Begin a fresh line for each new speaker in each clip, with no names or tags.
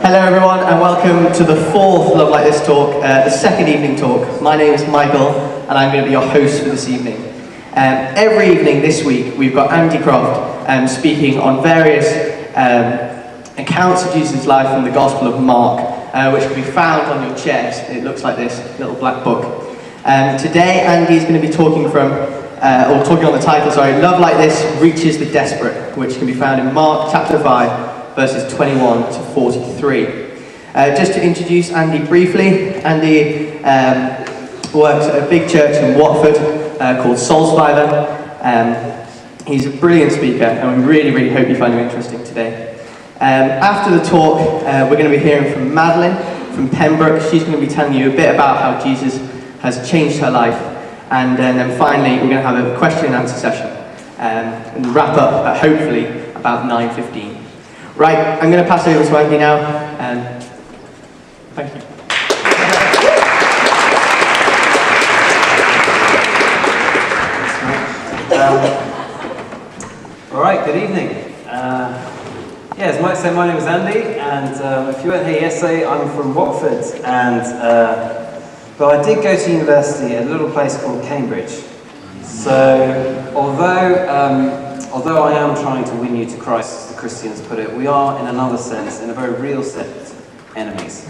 Hello everyone and welcome to the fourth Love Like This talk, the second evening talk. My name is Michael and I'm going to be your host for this evening. Every evening this week we've got Andy Croft speaking on various accounts of Jesus' life from the Gospel of Mark, which can be found on your chairs. It looks like this little black book. Today Andy is going to be talking talking on the title, Love Like This Reaches the Desperate, which can be found in Mark chapter 5. Verses 21 to 43. Just to introduce Andy briefly, Andy works at a big church in Watford called Soul Survivor. He's a brilliant speaker and we really hope you find him interesting today. After the talk, we're going to be hearing from Madeline from Pembroke. She's going to be telling you a bit about how Jesus has changed her life. And then finally, we're going to have a question and answer session and wrap up at hopefully about 9:15. Right, I'm going to pass over to Andy now, and thank you.
All right, good evening. As Mike said, my name is Andy, and if you weren't here yesterday, I'm from Watford, but I did go to university at a little place called Cambridge. So, although I am trying to win you to Christ, as the Christians put it, we are, in another sense, in a very real sense, enemies.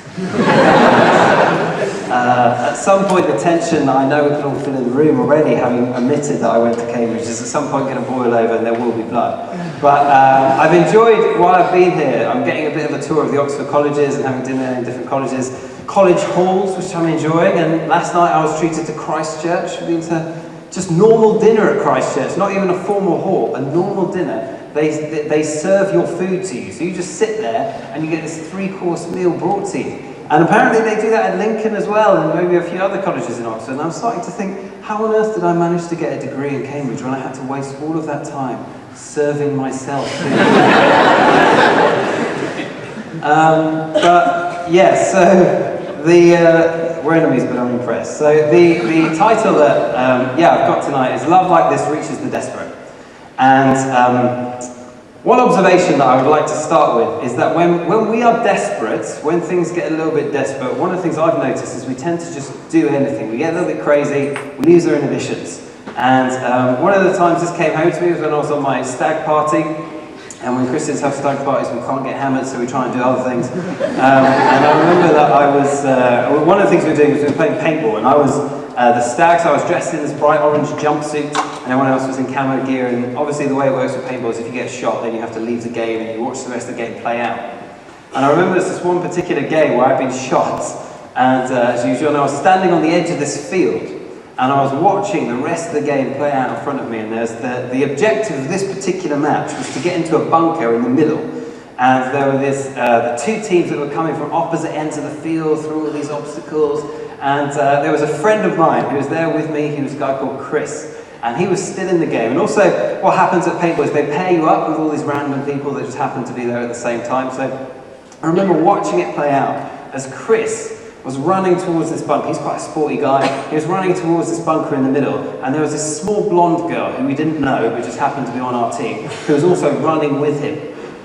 At some point, the tension that I know we can all feel in the room already, having admitted that I went to Cambridge, is at some point going to boil over and there will be blood. But I've enjoyed, while I've been here, I'm getting a bit of a tour of the Oxford colleges and having dinner in different colleges, college halls, which I'm enjoying, and last night I was treated to Christ Church. We've been to just normal dinner at Christ Church, not even a formal hall, a normal dinner. They serve your food to you, so you just sit there and you get this 3-course meal brought to you. And apparently they do that at Lincoln as well, and maybe a few other colleges in Oxford. And I'm starting to think, how on earth did I manage to get a degree in Cambridge when I had to waste all of that time serving myself food? We're enemies, but I'm impressed. So the title that I've got tonight is Love Like This Reaches the Desperate. And one observation that I would like to start with is that when we are desperate, when things get a little bit desperate, one of the things I've noticed is we tend to just do anything. We get a little bit crazy, we lose our inhibitions. And one of the times this came home to me was when I was on my stag party. And when Christians have stag parties, we can't get hammered, so we try and do other things. And I remember that I was, one of the things we were doing was we were playing paintball, and I was the stag, so I was dressed in this bright orange jumpsuit, and everyone else was in camo gear, and obviously the way it works with paintball is if you get shot, then you have to leave the game, and you watch the rest of the game play out. And I remember there's this one particular game where I'd been shot, and as usual, I was standing on the edge of this field, and I was watching the rest of the game play out in front of me, and there's the objective of this particular match was to get into a bunker in the middle. And there were the two teams that were coming from opposite ends of the field through all these obstacles. And there was a friend of mine who was there with me. He was a guy called Chris. And he was still in the game. And also, what happens at paintball is they pair you up with all these random people that just happen to be there at the same time. So I remember watching it play out as Chris was running towards this bunker. He's quite a sporty guy. He was running towards this bunker in the middle, and there was this small blonde girl who we didn't know, but just happened to be on our team, who was also running with him.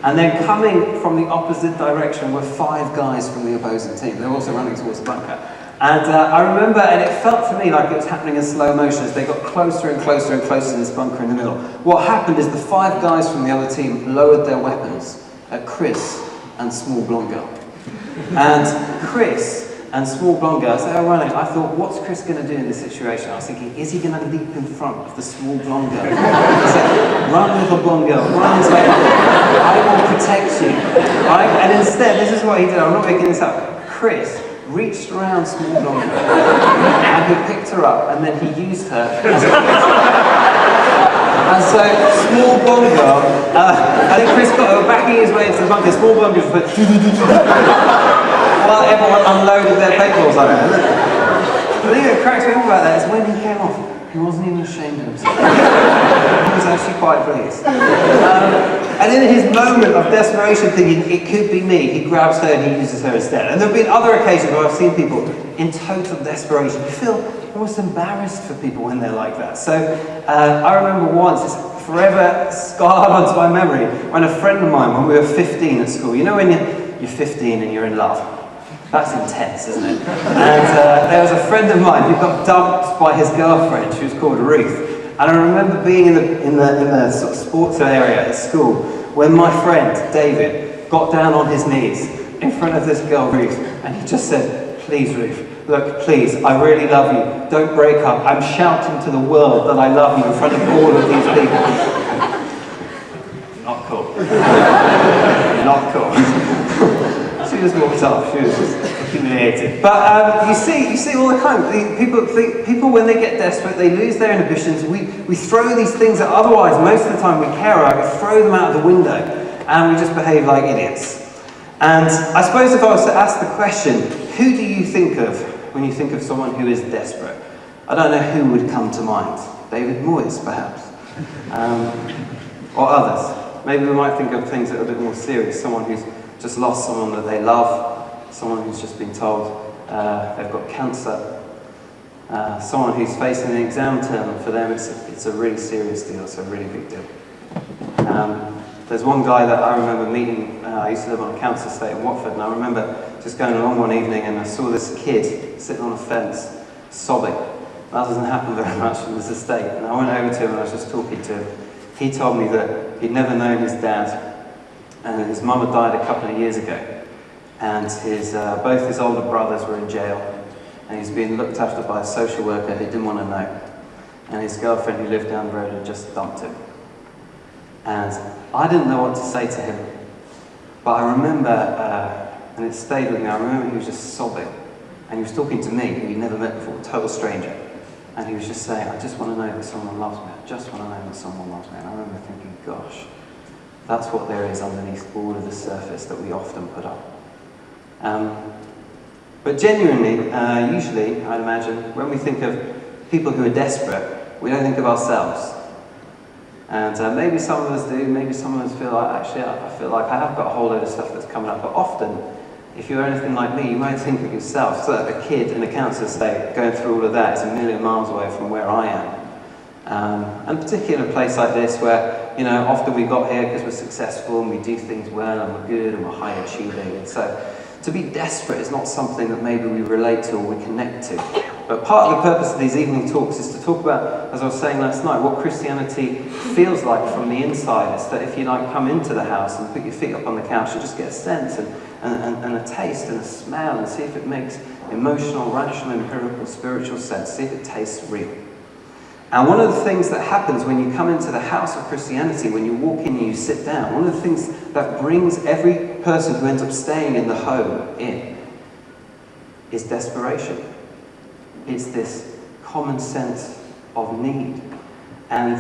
And then coming from the opposite direction were 5 guys from the opposing team. They were also running towards the bunker. And I remember, and it felt to me like it was happening in slow motion as they got closer and closer and closer to this bunker in the middle. What happened is the 5 guys from the other team lowered their weapons at Chris and small blonde girl. And Chris and small blonde girl, as they were running, I thought, what's Chris going to do in this situation? I was thinking, is he going to leap in front of the small blonde girl? So, run, little blonde girl, run into it. I will protect you. Right? And instead, this is what he did. I'm not making this up. Chris reached around small blonde girl, and he picked her up, and then he used her as a And so, small blonde girl, I think Chris got her backing his way into the bunker. Small blonde girl just went while everyone unloaded their paintballs on him. The thing that cracks me up about that is when he came off, he wasn't even ashamed of himself. He was actually quite pleased. And in his moment of desperation, thinking it could be me, he grabs her and he uses her instead. And there have been other occasions where I've seen people in total desperation. You feel almost embarrassed for people when they're like that. So I remember once, it's forever scarred onto my memory, when a friend of mine, when we were 15 at school, you know when you're 15 and you're in love. That's intense, isn't it? And there was a friend of mine who got dumped by his girlfriend. She was called Ruth. And I remember being in the sort of sports area at school when my friend, David, got down on his knees in front of this girl, Ruth, and he just said, "Please, Ruth, look, please, I really love you. Don't break up. I'm shouting to the world that I love you in front of all of these people." Not cool. Not cool. She just walked off. She was just humiliated. But you see all the time. People when they get desperate, they lose their inhibitions. We throw these things that otherwise most of the time we care about. We throw them out of the window, and we just behave like idiots. And I suppose if I was to ask the question, who do you think of when you think of someone who is desperate? I don't know who would come to mind. David Moyes, perhaps, or others. Maybe we might think of things that are a bit more serious. Someone who's just lost someone that they love, someone who's just been told they've got cancer, someone who's facing an exam term, and for them it's a really serious deal, it's a really big deal. There's one guy that I remember meeting, I used to live on a council estate in Watford, and I remember just going along one evening and I saw this kid sitting on a fence, sobbing. That doesn't happen very much in this estate. And I went over to him and I was just talking to him. He told me that he'd never known his dad, and his mum had died a couple of years ago. And both his older brothers were in jail, and he's being looked after by a social worker who didn't want to know. And his girlfriend who lived down the road had just dumped him. And I didn't know what to say to him, but I remember, and it stayed with me, I remember he was just sobbing, and he was talking to me, who he'd never met before, a total stranger, and he was just saying, "I just want to know that someone loves me, I just want to know that someone loves me." And I remember thinking, gosh, that's what there is underneath all of the surface that we often put up. But genuinely, usually, I'd imagine, when we think of people who are desperate, we don't think of ourselves. And maybe some of us do, maybe some of us feel like, actually, I feel like I have got a whole load of stuff that's coming up. But often, if you're anything like me, you might think of yourself. So a kid in a council estate going through all of that is a million miles away from where I am. And particularly in a place like this where, you know, often we got here because we're successful and we do things well and we're good and we're high achieving. And so to be desperate is not something that maybe we relate to or we connect to. But part of the purpose of these evening talks is to talk about, as I was saying last night, what Christianity feels like from the inside. It's that if you like come into the house and put your feet up on the couch, you just get a sense and a taste and a smell and see if it makes emotional, rational, empirical, spiritual sense. See if it tastes real. And one of the things that happens when you come into the house of Christianity, when you walk in and you sit down, one of the things that brings every person who ends up staying in the home in is desperation. It's this common sense of need. And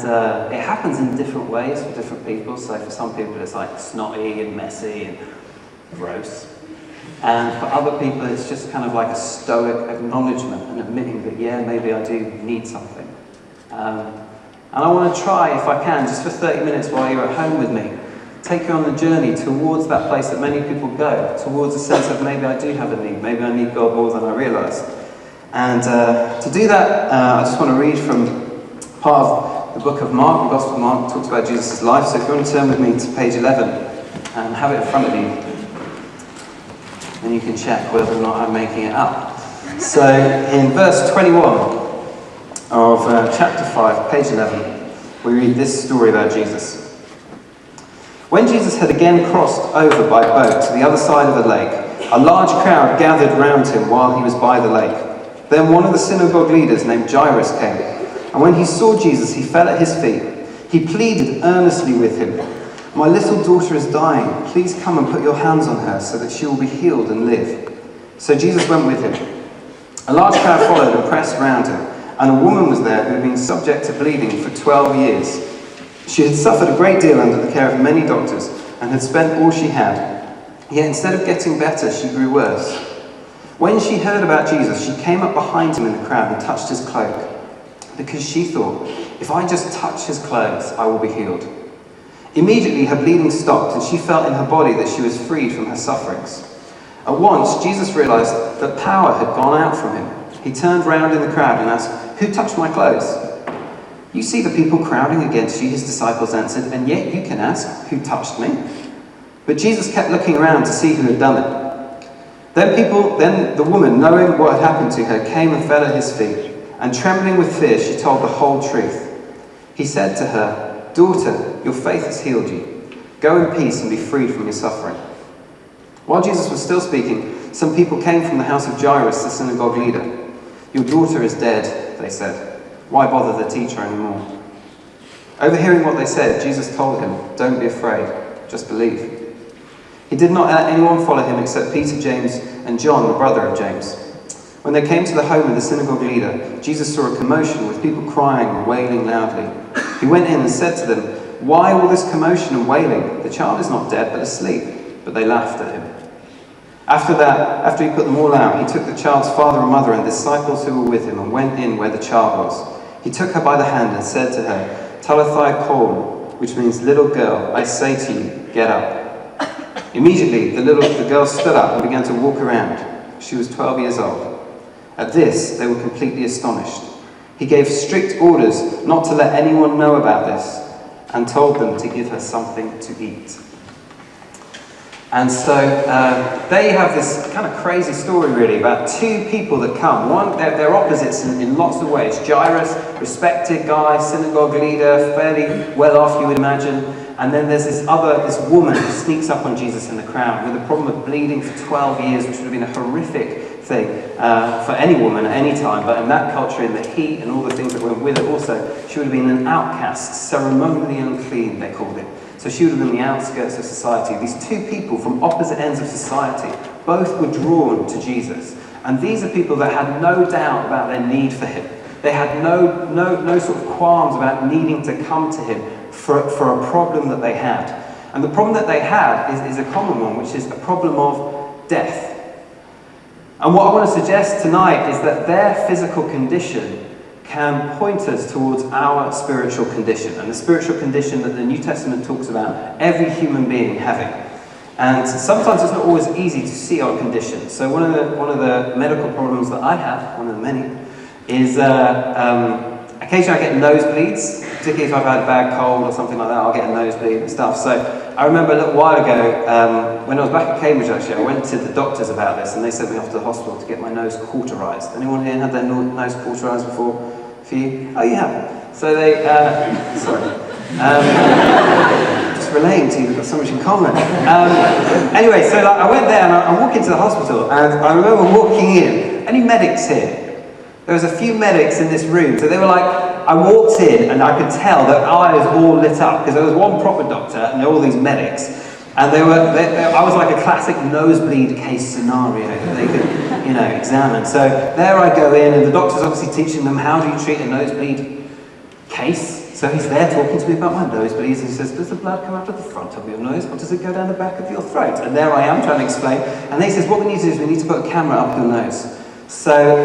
it happens in different ways for different people. So for some people it's like snotty and messy and gross. And for other people it's just kind of like a stoic acknowledgement and admitting that, yeah, maybe I do need something. And I want to try, if I can, just for 30 minutes while you're at home with me, take you on the journey towards that place that many people go, towards a sense of maybe I do have a need, maybe I need God more than I realise. And to do that, I just want to read from part of the book of Mark, the Gospel of Mark, that talks about Jesus' life. So if you want to turn with me to page 11 and have it in front of you, then you can check whether or not I'm making it up. So in verse 21 of chapter 5, page 11, we read this story about Jesus. When Jesus had again crossed over by boat to the other side of the lake, a large crowd gathered round him while he was by the lake. Then one of the synagogue leaders named Jairus came, and when he saw Jesus, he fell at his feet. He pleaded earnestly with him, "My little daughter is dying. Please come and put your hands on her so that she will be healed and live." So Jesus went with him. A large crowd followed and pressed round him, and a woman was there who had been subject to bleeding for 12 years. She had suffered a great deal under the care of many doctors and had spent all she had. Yet instead of getting better, she grew worse. When she heard about Jesus, she came up behind him in the crowd and touched his cloak, because she thought, "If I just touch his clothes, I will be healed." Immediately her bleeding stopped, and she felt in her body that she was freed from her sufferings. At once, Jesus realized that power had gone out from him. He turned round in the crowd and asked, "Who touched my clothes?" "You see the people crowding against you," his disciples answered, "and yet you can ask, 'Who touched me?'" But Jesus kept looking around to see who had done it. Then the woman, knowing what had happened to her, came and fell at his feet, and trembling with fear, she told the whole truth. He said to her, "Daughter, your faith has healed you. Go in peace and be freed from your suffering." While Jesus was still speaking, some people came from the house of Jairus, the synagogue leader. "Your daughter is dead," they said. "Why bother the teacher anymore?" Overhearing what they said, Jesus told him, "Don't be afraid, just believe." He did not let anyone follow him except Peter, James, and John, the brother of James. When they came to the home of the synagogue leader, Jesus saw a commotion with people crying and wailing loudly. He went in and said to them, "Why all this commotion and wailing? The child is not dead, but asleep." But they laughed at him. After he put them all out, he took the child's father and mother and disciples who were with him and went in where the child was. He took her by the hand and said to her, "Talitha koum," which means, "Little girl, I say to you, get up." Immediately, the girl stood up and began to walk around. She was 12 years old. At this, they were completely astonished. He gave strict orders not to let anyone know about this and told them to give her something to eat. And so they have this kind of crazy story, really, about two people that come. One, they're opposites in lots of ways. Jairus, respected guy, synagogue leader, fairly well off, you would imagine. And then there's this woman who sneaks up on Jesus in the crowd with a problem of bleeding for 12 years, which would have been a horrific thing for any woman at any time. But in that culture, in the heat and all the things that went with it also, she would have been an outcast, ceremonially unclean, they called it. So she would have been the outskirts of society. These two people from opposite ends of society, both were drawn to Jesus. And these are people that had no doubt about their need for him. They had no sort of qualms about needing to come to him for a problem that they had. And the problem that they had is a common one, which is a problem of death. And what I want to suggest tonight is that their physical condition can point us towards our spiritual condition, and the spiritual condition that the New Testament talks about every human being having. And sometimes it's not always easy to see our condition. So one of the medical problems that I have, one of the many, is occasionally I get nosebleeds, particularly if I've had a bad cold or something like that. I'll get a nosebleed and stuff. So I remember a little while ago, when I was back at Cambridge actually, I went to the doctors about this and they sent me off to the hospital to get my nose cauterised. Anyone here had their nose cauterised before? For you? Oh, you have. So they, sorry. Just relating to you, we've got so much in common. Anyway, so I went there and I walked into the hospital and I remember walking in. Any medics here? There was a few medics in this room. So they were like, I walked in and I could tell that I was all lit up because there was one proper doctor and there were all these medics. And I was like a classic nosebleed case scenario that they could, examine. So there I go in, and the doctor's obviously teaching them how do you treat a nosebleed case. So he's there talking to me about my nosebleeds, and he says, does the blood come out of the front of your nose, or does it go down the back of your throat? And there I am trying to explain. And he says, what we need to do is we need to put a camera up your nose. So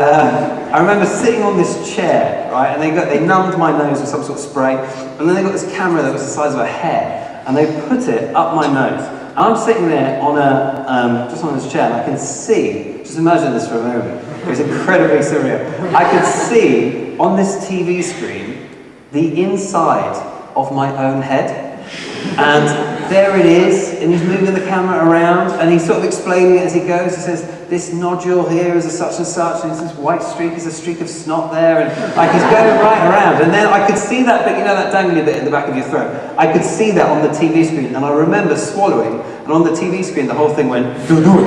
I remember sitting on this chair, right, and they numbed my nose with some sort of spray, and then they got this camera that was the size of a hair, and they put it up my nose. And I'm sitting there on just on this chair, and I can see, just imagine this for a moment, it was incredibly surreal. I could see on this TV screen the inside of my own head. And there it is, and he's moving the camera around, and he's sort of explaining it as he goes. He says, this nodule here is a such and such, and this white streak is a streak of snot there, and like he's going right around. And then I could see that bit, that dangly bit in the back of your throat. I could see that on the TV screen, and I remember swallowing, and on the TV screen the whole thing went, doo-doo.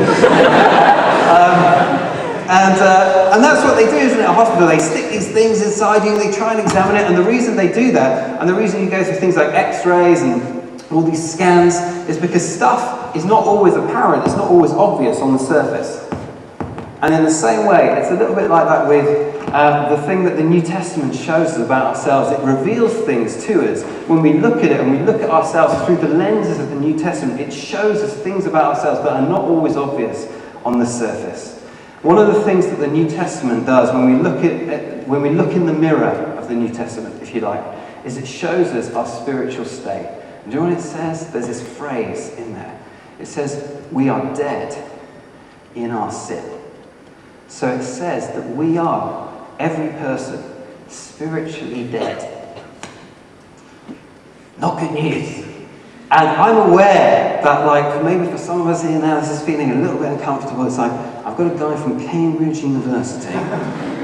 And that's what they do, isn't it? At a hospital, they stick these things inside you, they try and examine it, and the reason they do that, and the reason you go through things like x-rays and all these scans, is because stuff is not always apparent, it's not always obvious on the surface. And in the same way, it's a little bit like that with the thing that the New Testament shows us about ourselves. It reveals things to us. When we look at it and we look at ourselves through the lenses of the New Testament, it shows us things about ourselves that are not always obvious on the surface. One of the things that the New Testament does when we look in the mirror of the New Testament, if you like, is it shows us our spiritual state. And do you know what it says? There's this phrase in there. It says, we are dead in our sin. So it says that we are, every person, spiritually dead. Not good news. And I'm aware that, like, maybe for some of us here now, this is feeling a little bit uncomfortable. It's like, I've got a guy from Cambridge University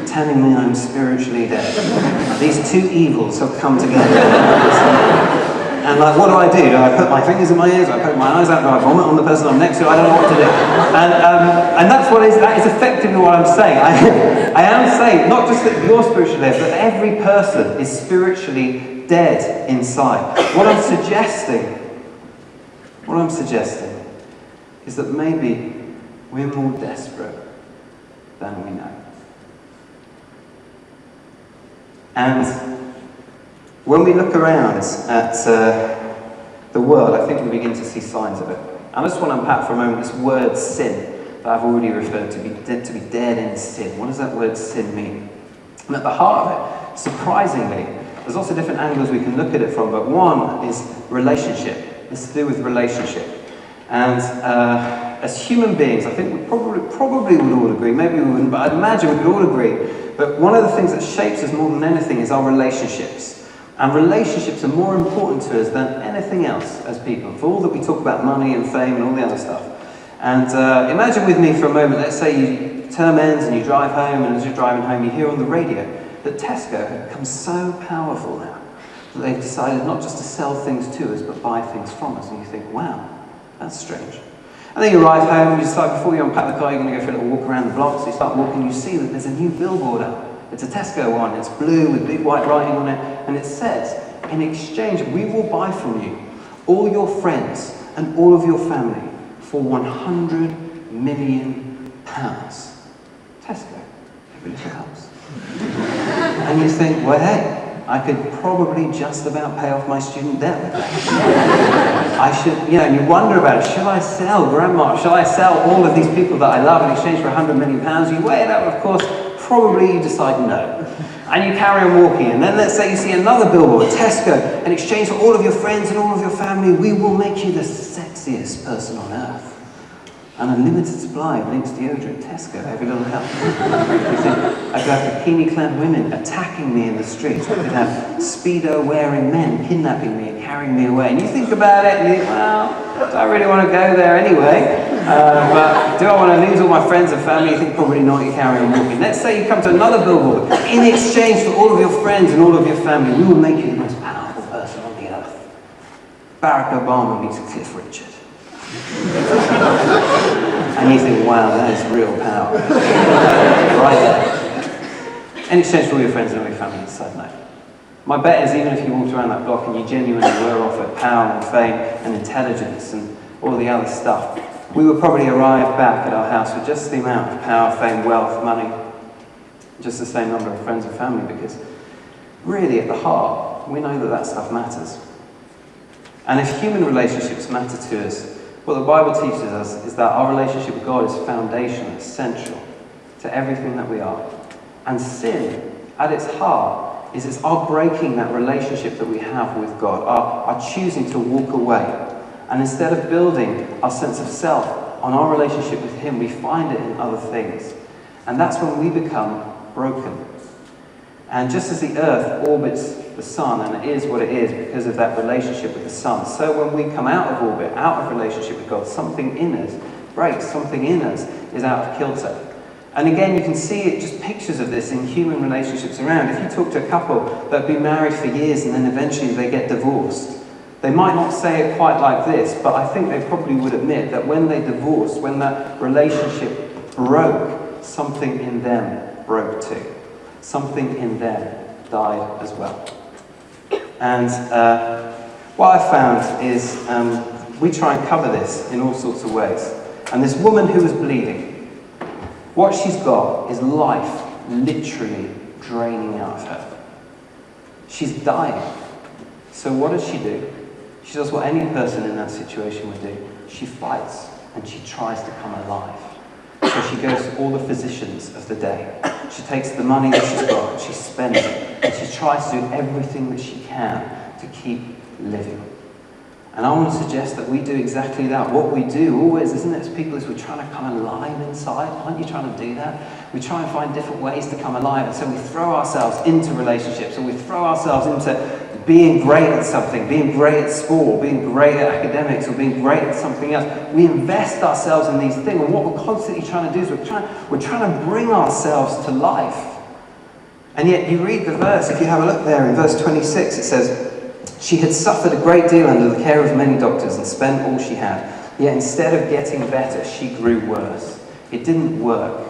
telling me I'm spiritually dead. These two evils have come together. And like, what do? Do I put my fingers in my ears? Do I put my eyes out? Do I vomit on the person I'm next to? I don't know what to do. And that is effectively what I'm saying. I am saying, not just that you're spiritually dead, but every person is spiritually dead inside. What I'm suggesting is that maybe we're more desperate than we know. And when we look around at the world, I think we begin to see signs of it. I just want to unpack for a moment this word sin that I've already referred to be dead in sin. What does that word sin mean? And at the heart of it, surprisingly, there's lots of different angles we can look at it from, but one is relationship. It's to do with relationship. And as human beings, I think we probably would all agree, maybe we wouldn't, but I'd imagine we could all agree, but one of the things that shapes us more than anything is our relationships. And relationships are more important to us than anything else as people, for all that we talk about money and fame and all the other stuff. And imagine with me for a moment, let's say term ends and you drive home, and as you're driving home you hear on the radio that Tesco have become so powerful now that they've decided not just to sell things to us, but buy things from us. And you think, wow, that's strange. And then you arrive home and you decide before you unpack the car, you're going to go for a little walk around the block. So you start walking, you see that there's a new billboard up. It's a Tesco one, it's blue with big white writing on it, and it says, in exchange, we will buy from you all your friends and all of your family for £100 million. Tesco, every little helps. And you think, well, hey, I could probably just about pay off my student debt with that. I should, and you wonder about it. Shall I sell grandma? Shall I sell all of these people that I love in exchange for £100 million? You weigh it up, of course, probably you decide no. And you carry on walking. And then let's say you see another billboard, Tesco, in exchange for all of your friends and all of your family, we will make you the sexiest person on earth. An unlimited supply of Lynx deodorant, Tesco, every little help. You think, I could have bikini-clad women attacking me in the streets. I could have Speedo-wearing men kidnapping me and carrying me away. And you think about it and you think, well, do I really want to go there anyway? But do I want to lose all my friends and family? You think probably not, you carry on walking. Let's say you come to another billboard. In exchange for all of your friends and all of your family, we will make you the most powerful person on the earth. Barack Obama meets Cliff Richard. And you think, wow, that is real power. Right there. In exchange for all your friends and all your family, decide no. My bet is even if you walked around that block and you genuinely were offered power and fame and intelligence and all the other stuff, we would probably arrive back at our house with just the amount of power, fame, wealth, money, just the same number of friends and family, because really at the heart, we know that that stuff matters. And if human relationships matter to us, what the Bible teaches us is that our relationship with God is foundational, essential to everything that we are. And sin, at its heart, is it's our breaking that relationship that we have with God, our choosing to walk away. And instead of building our sense of self on our relationship with Him, we find it in other things. And that's when we become broken. And just as the earth orbits the sun, and it is what it is because of that relationship with the sun, so when we come out of orbit, out of relationship with God, something in us breaks, something in us is out of kilter. And again, you can see it, just pictures of this in human relationships around. If you talk to a couple that have been married for years and then eventually they get divorced, they might not say it quite like this, but I think they probably would admit that when they divorced, when that relationship broke, something in them broke too. Something in them died as well. And what I found is we try and cover this in all sorts of ways. And this woman who was bleeding, what she's got is life literally draining out of her. She's dying. So what does she do? She does what any person in that situation would do. She fights and she tries to come alive. So she goes to all the physicians of the day. She takes the money that she's got and she spends it. And she tries to do everything that she can to keep living. And I want to suggest that we do exactly that. What we do always, isn't it, as people, is we're trying to come alive inside. Aren't you trying to do that? We try and find different ways to come alive. And so we throw ourselves into relationships, or we throw ourselves into being great at something, being great at sport, being great at academics, or being great at something else. We invest ourselves in these things, and what we're constantly trying to do is we're trying to bring ourselves to life. And yet you read the verse, if you have a look there in verse 26, it says, she had suffered a great deal under the care of many doctors and spent all she had. Yet instead of getting better, she grew worse. It didn't work.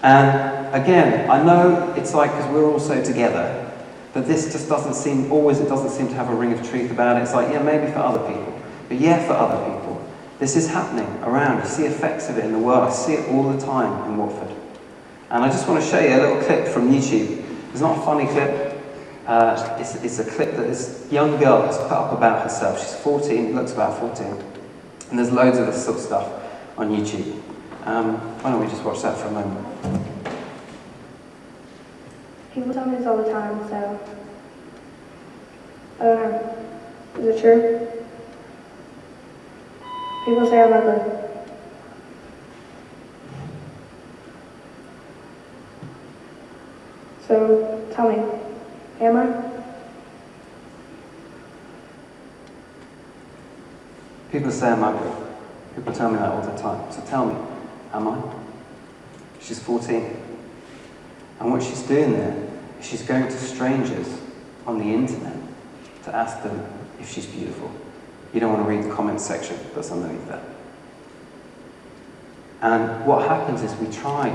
And again, I know it's like, because we're all so together, but this just doesn't seem to have a ring of truth about it. It's like, yeah, maybe for other people, but yeah, for other people. This is happening around. You see effects of it in the world. I see it all the time in Watford. And I just want to show you a little clip from YouTube. It's not a funny clip. It's a clip that this young girl has put up about herself. She's 14, looks about 14. And there's loads of this sort of stuff on YouTube. Why don't we just watch that for a moment?
People tell me this all the time, so I don't know. Is it true? People say I'm ugly. So tell me, am I?
People say I'm ugly. People tell me that all the time. So tell me, am I? She's 14. And what she's doing there is she's going to strangers on the internet to ask them if she's beautiful. You don't want to read the comments section that's underneath that. And what happens is we try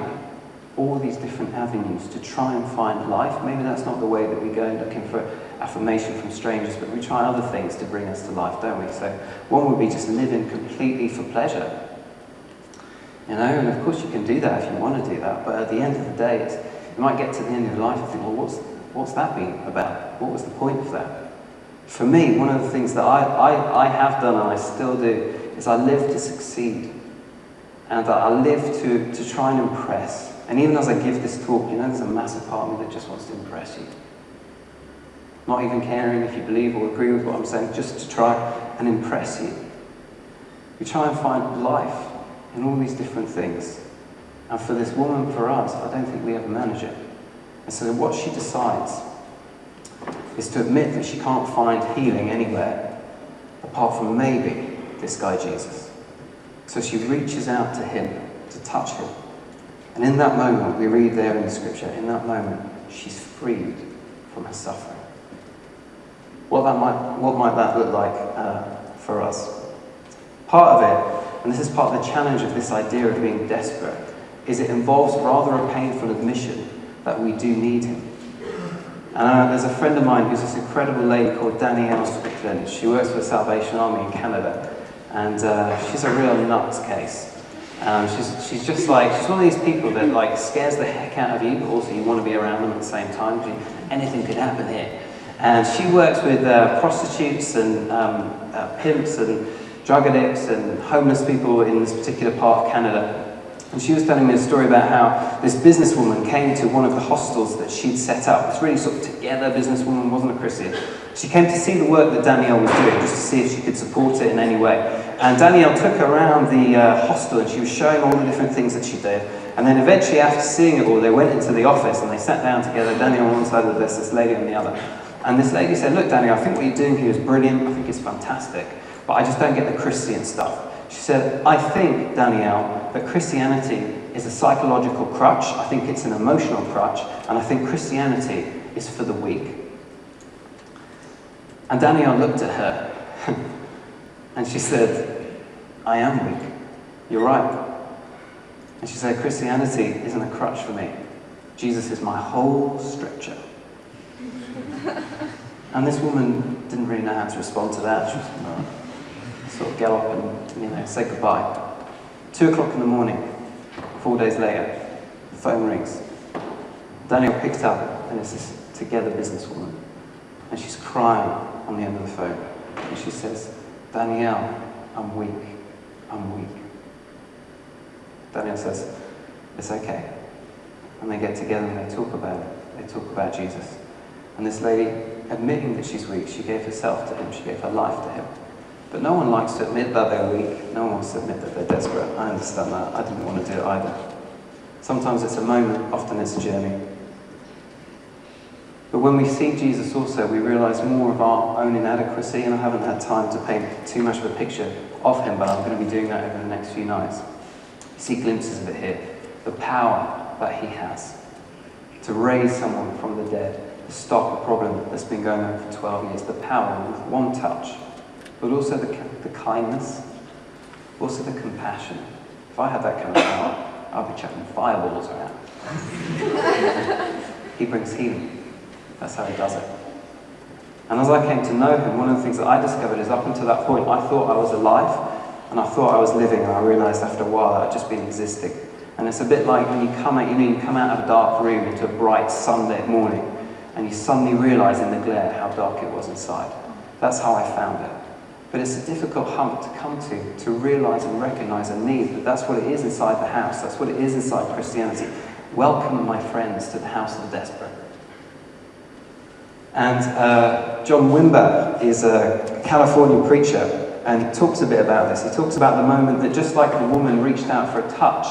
all these different avenues to try and find life. Maybe that's not the way that we go looking for affirmation from strangers, but we try other things to bring us to life, don't we? So one would be just living completely for pleasure. You know, and of course you can do that if you want to do that, but at the end of the day, you might get to the end of your life and think, well, what's that been about? What was the point of that? For me, one of the things that I have done and I still do is I live to succeed. And I live to try and impress. And even as I give this talk, you know, there's a massive part of me that just wants to impress you. Not even caring if you believe or agree with what I'm saying, just to try and impress you. We try and find life in all these different things. And for this woman, for us, I don't think we ever manage it. And so what she decides is to admit that she can't find healing anywhere apart from maybe this guy Jesus. So she reaches out to him, to touch him. And in that moment, we read there in the scripture, in that moment, she's freed from her suffering. What might that look like for us? Part of it, and this is part of the challenge of this idea of being desperate, is it involves rather a painful admission that we do need him. And there's a friend of mine who's this incredible lady called Danielle Strickland. She works for the Salvation Army in Canada. And she's a real nuts case. She's just like, she's one of these people that like scares the heck out of you, but also you want to be around them at the same time. Anything could happen here. And she works with prostitutes and pimps and drug addicts and homeless people in this particular part of Canada. And she was telling me a story about how this businesswoman came to one of the hostels that she'd set up. This really sort of together businesswoman, wasn't a Christian. She came to see the work that Danielle was doing, just to see if she could support it in any way. And Danielle took her around the hostel and she was showing all the different things that she did. And then eventually, after seeing it all, they went into the office and they sat down together, Danielle on one side of the desk, this lady on the other. And this lady said, look, Danielle, I think what you're doing here is brilliant, I think it's fantastic, but I just don't get the Christian stuff. She said, I think, Danielle, that Christianity is a psychological crutch, I think it's an emotional crutch, and I think Christianity is for the weak. And Danielle looked at her, and she said, I am weak, you're right. And she said, Christianity isn't a crutch for me. Jesus is my whole stretcher. And this woman didn't really know how to respond to that. She was sort of get up and say goodbye. 2 o'clock in the morning, 4 days later, the phone rings. Danielle picked up, and it's this together businesswoman. And she's crying on the end of the phone. And she says, Danielle, I'm weak. I'm weak. Danielle says, it's okay. And they get together and they talk about it. They talk about Jesus. And this lady, admitting that she's weak, she gave herself to him. She gave her life to him. But no one likes to admit that they're weak. No one wants to admit that they're desperate. I understand that. I didn't want to do it either. Sometimes it's a moment, often it's a journey. But when we see Jesus also, we realise more of our own inadequacy, and I haven't had time to paint too much of a picture of him, but I'm going to be doing that over the next few nights. You see glimpses of it here. The power that he has to raise someone from the dead, to stop a problem that's been going on for 12 years. The power with one touch, but also the kindness, also the compassion. If I had that kind of power, I'd be chucking fireballs around. He brings healing. That's how he does it. And as I came to know him, one of the things that I discovered is up until that point, I thought I was alive, and I thought I was living, and I realised after a while I'd just been existing. And it's a bit like when you come out of a dark room into a bright sunlit morning, and you suddenly realise in the glare how dark it was inside. That's how I found it. But it's a difficult hump to come to realise and recognise and need that that's what it is inside the house. That's what it is inside Christianity. Welcome, my friends, to the house of the desperate. And John Wimber is a California preacher, and he talks a bit about this. He talks about the moment that just like the woman reached out for a touch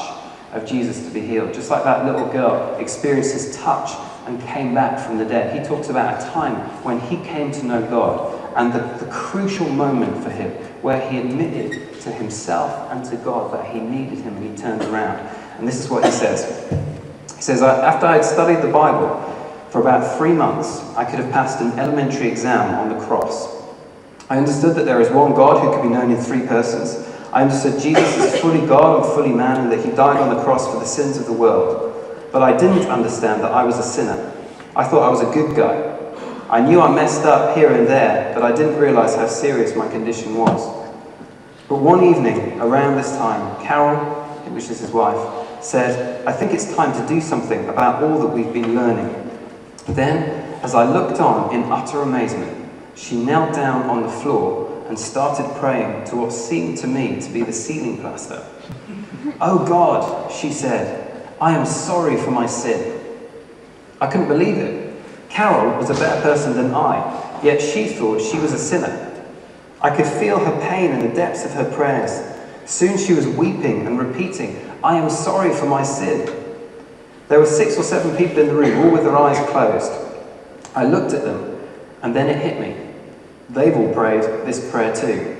of Jesus to be healed, just like that little girl experienced his touch and came back from the dead. He talks about a time when he came to know God, and the crucial moment for him where he admitted to himself and to God that he needed him, and he turned around. And this is what he says. He says, after I had studied the Bible for about 3 months, I could have passed an elementary exam on the cross. I understood that there is one God who could be known in 3 persons. I understood Jesus is fully God and fully man, and that he died on the cross for the sins of the world. But I didn't understand that I was a sinner. I thought I was a good guy. I knew I messed up here and there, but I didn't realise how serious my condition was. But one evening, around this time, Carol, which is his wife, said, I think it's time to do something about all that we've been learning. Then, as I looked on in utter amazement, she knelt down on the floor and started praying to what seemed to me to be the ceiling plaster. Oh God, she said, I am sorry for my sin. I couldn't believe it. Carol was a better person than I, yet she thought she was a sinner. I could feel her pain in the depths of her prayers. Soon she was weeping and repeating, I am sorry for my sin. There were 6 or 7 people in the room, all with their eyes closed. I looked at them, and then it hit me. They've all prayed this prayer too.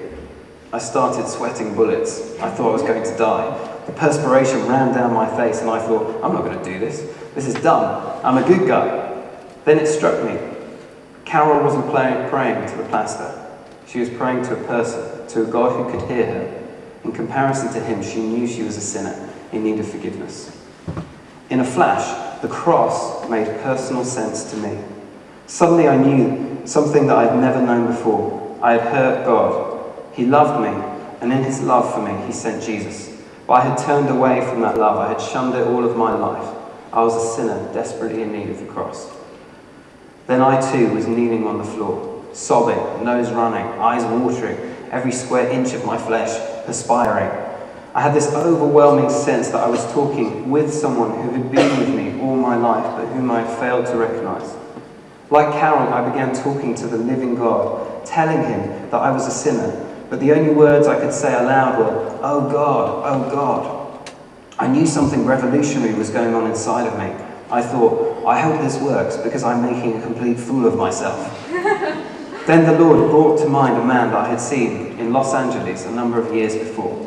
I started sweating bullets. I thought I was going to die. The perspiration ran down my face, and I thought, I'm not going to do this. This is dumb. I'm a good guy. Then it struck me. Carol wasn't praying to the plaster. She was praying to a person, to a God who could hear her. In comparison to him, she knew she was a sinner in need of forgiveness. In a flash, the cross made personal sense to me. Suddenly I knew something that I'd never known before. I had hurt God. He loved me, and in his love for me, he sent Jesus. But I had turned away from that love. I had shunned it all of my life. I was a sinner, desperately in need of the cross. Then I too was kneeling on the floor, sobbing, nose running, eyes watering, every square inch of my flesh perspiring. I had this overwhelming sense that I was talking with someone who had been with me all my life, but whom I had failed to recognize. Like Carol, I began talking to the living God, telling him that I was a sinner, but the only words I could say aloud were, oh God, oh God. I knew something revolutionary was going on inside of me. I thought, I hope this works because I'm making a complete fool of myself. Then the Lord brought to mind a man that I had seen in Los Angeles a number of years before.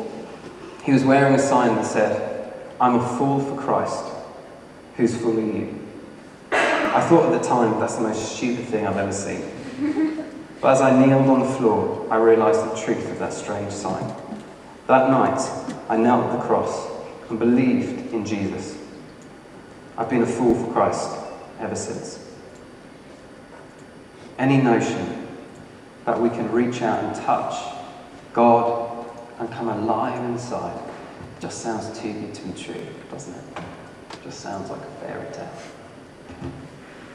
He was wearing a sign that said, I'm a fool for Christ, who's fooling you. I thought at the time, that's the most stupid thing I've ever seen. But as I kneeled on the floor, I realised the truth of that strange sign. That night, I knelt at the cross and believed in Jesus. I've been a fool for Christ ever since. Any notion that we can reach out and touch God and come alive inside just sounds too good to be true, doesn't it? It just sounds like a fairy tale.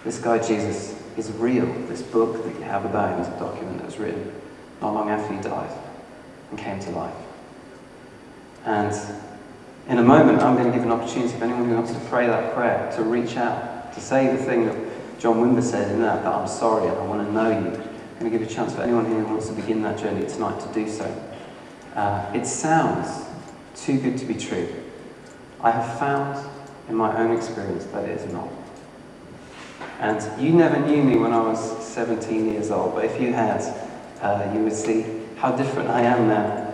This guy Jesus is real. This book that you have about him is a document that was written not long after he died and came to life. And in a moment, I'm going to give an opportunity for anyone who wants to pray that prayer, to reach out, to say the thing that John Wimber said in that I'm sorry and I want to know you. I'm going to give a chance for anyone who wants to begin that journey tonight to do so. It sounds too good to be true. I have found in my own experience that it is not. And you never knew me when I was 17 years old, but if you had, you would see how different I am now.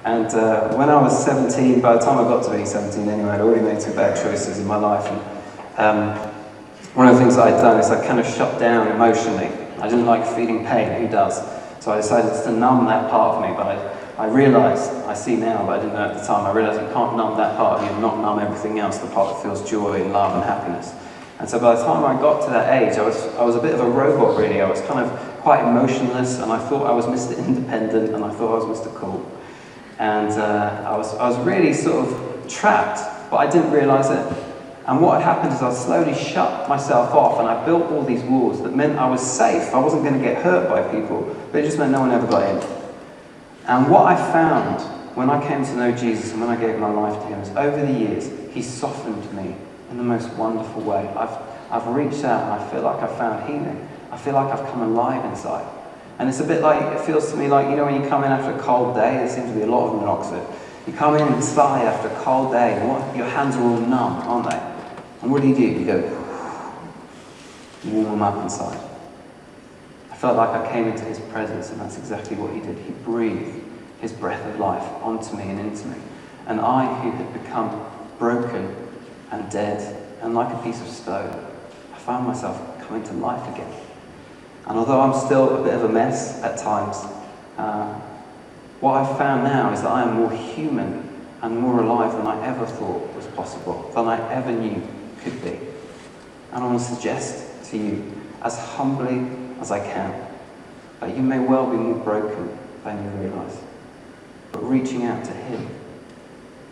And when I was 17, by the time I got to be 17 anyway, I'd already made some bad choices in my life. And one of the things that I'd done is I kind of shut down emotionally. I didn't like feeling pain, who does? So I decided to numb that part of me, but I realised, I see now, but I didn't know at the time, I realised you can't numb that part of you and not numb everything else, the part that feels joy and love and happiness. And so by the time I got to that age, I was a bit of a robot really. I was kind of quite emotionless, and I thought I was Mr. Independent, and I thought I was Mr. Cool. And I was really sort of trapped, but I didn't realise it. And what had happened is I slowly shut myself off, and I built all these walls that meant I was safe. I wasn't going to get hurt by people, but it just meant no one ever got in. And what I found when I came to know Jesus and when I gave my life to him is over the years, he softened me in the most wonderful way. I've reached out and I feel like I've found healing. I feel like I've come alive inside. And it's a bit like, it feels to me like, you know, when you come in after a cold day, there seems to be a lot of them in Oxford. You come in inside after a cold day, and your hands are all numb, aren't they? And what do? You go, you warm them up inside. I felt like I came into his presence, and that's exactly what he did. He breathed his breath of life onto me and into me. And I, who had become broken and dead and like a piece of stone, I found myself coming to life again. And although I'm still a bit of a mess at times, what I've found now is that I am more human and more alive than I ever thought was possible, than I ever knew could be. And I want to suggest to you, as humbly as I can, that you may well be more broken than you realise. But reaching out to him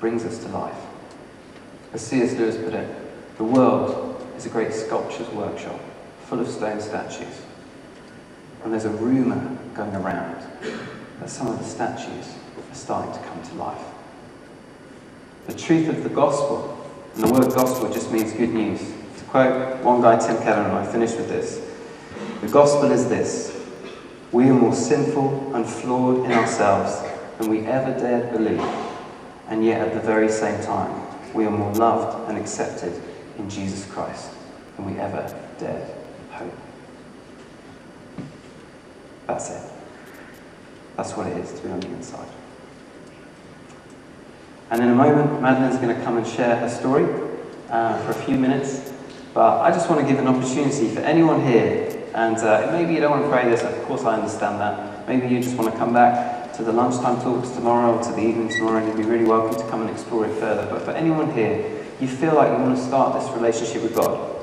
brings us to life. As C.S. Lewis put it, the world is a great sculpture's workshop, full of stone statues. And there's a rumour going around that some of the statues are starting to come to life. The truth of the gospel, and the word gospel just means good news. To quote one guy, Tim Keller, and I finish with this. The gospel is this: we are more sinful and flawed in ourselves than we ever dared believe, and yet at the very same time, we are more loved and accepted in Jesus Christ than we ever dared hope. That's it. That's what it is to be on the inside. And in a moment, Madeline's going to come and share her story for a few minutes. But I just want to give an opportunity for anyone here, and maybe you don't want to pray this, of course I understand that. Maybe you just want to come back to the lunchtime talks tomorrow or to the evening tomorrow, and you'd be really welcome to come and explore it further. But for anyone here, you feel like you want to start this relationship with God.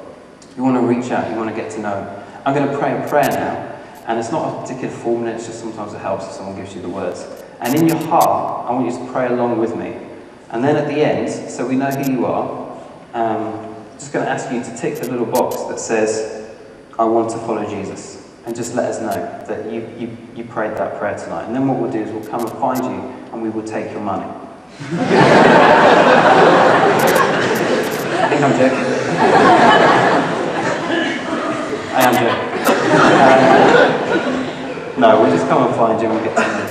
You want to reach out, you want to get to know him. I'm going to pray a prayer now. And it's not a particular formula, it's just sometimes it helps if someone gives you the words. And in your heart, I want you to pray along with me. And then at the end, so we know who you are, I'm just going to ask you to tick the little box that says, I want to follow Jesus. And just let us know that you prayed that prayer tonight. And then what we'll do is we'll come and find you and we will take your money. I think I'm joking. I am joking. No, we'll just come and find you and we'll get to know you.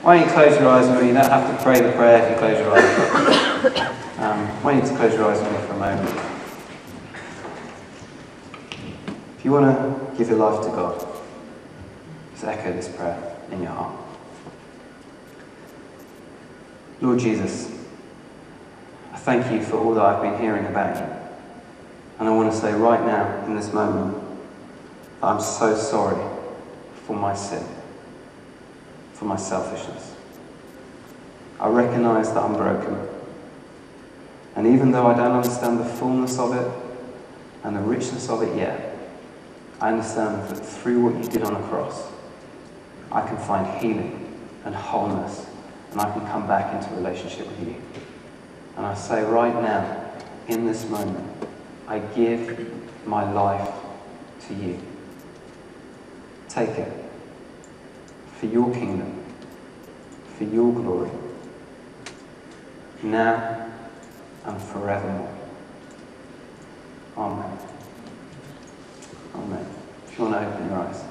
Why don't you close your eyes with me? You don't have to pray the prayer if you close your eyes. Why don't you just close your eyes with me for a moment? If you want to give your life to God, just echo this prayer in your heart. Lord Jesus, I thank you for all that I've been hearing about you. And I want to say right now, in this moment, that I'm so sorry for my sin, for my selfishness. I recognize that I'm broken. And even though I don't understand the fullness of it and the richness of it yet, I understand that through what you did on the cross, I can find healing and wholeness, and I can come back into relationship with you. And I say right now, in this moment, I give my life to you. Take it for your kingdom, for your glory, now and forevermore. Amen. Amen. If you want to open your eyes.